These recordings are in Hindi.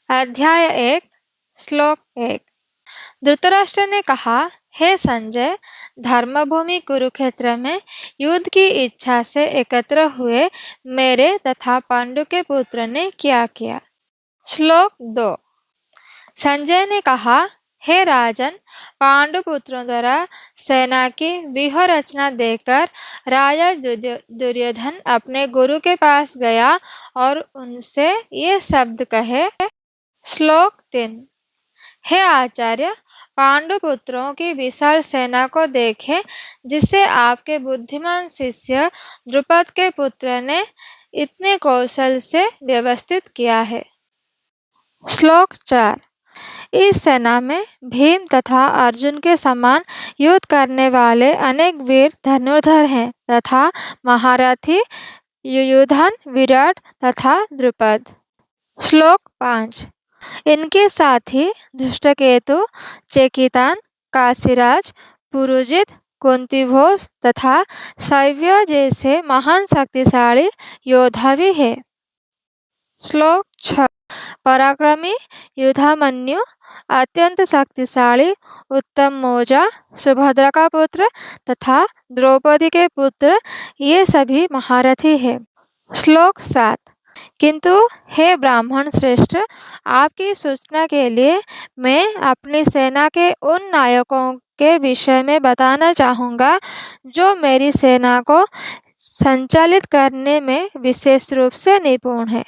अध्याय 1 श्लोक 1। धृतराष्ट्र ने कहा, हे संजय, धर्मभूमि कुरुक्षेत्र में युद्ध की इच्छा से एकत्र हुए मेरे तथा पांडु के पुत्र ने क्या किया। श्लोक 2। संजय ने कहा, हे राजन, पांडु पुत्रों द्वारा सेना की व्यूह रचना देखकर राजा दुर्योधन अपने गुरु के पास गया और उनसे ये शब्द कहे। श्लोक 3। हे आचार्य, पांडु पुत्रों की विशाल सेना को देखें जिसे आपके बुद्धिमान शिष्य द्रुपद के पुत्र ने इतने कौशल से व्यवस्थित किया है। श्लोक 4। इस सेना में भीम तथा अर्जुन के समान युद्ध करने वाले अनेक वीर धनुर्धर हैं तथा महारथी युयुधन, विराट तथा द्रुपद। श्लोक 5। इनके साथ ही धृष्टकेतु, चेकितान, काशीराज, पुरुजित, कुंतीभोज तथा शैव्य जैसे महान शक्तिशाली योद्धा भी है। श्लोक 6। पराक्रमी युधामन्यु, अत्यंत शक्तिशाली उत्तम मौजा, सुभद्रा का पुत्र तथा द्रौपदी के पुत्र, ये सभी महारथी हैं। श्लोक 7। किंतु हे ब्राह्मण श्रेष्ठ, आपकी सूचना के लिए मैं अपनी सेना के उन नायकों के विषय में बताना चाहूँगा जो मेरी सेना को संचालित करने में विशेष रूप से निपुण है।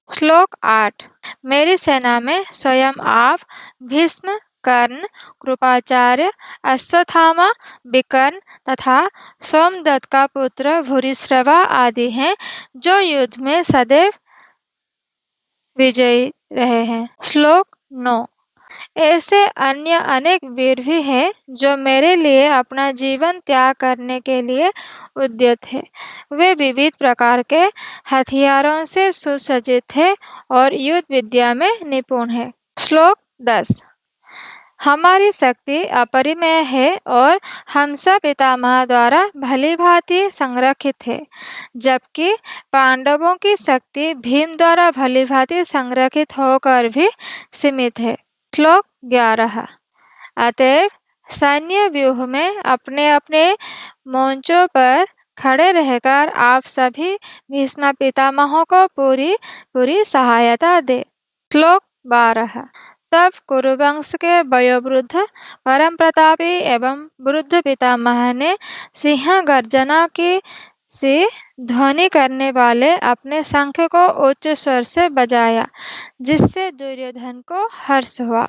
श्लोक 8। मेरी सेना में स्वयं आप, भीष्म, कर्ण, कृपाचार्य, अश्वत्थामा, विकर्ण तथा सोमदत्त का पुत्र भूरिश्रवा आदि हैं जो युद्ध में सदैव विजयी रहे हैं। श्लोक 9। ऐसे अन्य अनेक वीर भी हैं जो मेरे लिए अपना जीवन त्याग करने के लिए उद्यत है। वे विविध प्रकार के हथियारों से सुसज्जित हैं और युद्ध विद्या में निपुण है। श्लोक 10। हमारी शक्ति अपरिमेय है और हंसा पितामह द्वारा भली भांति संरक्षित है, जबकि पांडवों की शक्ति भीम द्वारा भली भांति संरक्षित होकर भी सीमित है। श्लोक 11। अतएव सैन्य व्यूह में अपने अपने मोर्चों पर खड़े रहकर आप सभी भीष्म पितामहों को पूरी सहायता दे। श्लोक 12। तब कुरुवंश के वयोवृद्ध परम प्रतापी एवं वृद्ध पितामह ने सिंह गर्जना की सी ध्वनि करने वाले अपने शंख को उच्च स्वर से बजाया, जिससे दुर्योधन को हर्ष हुआ।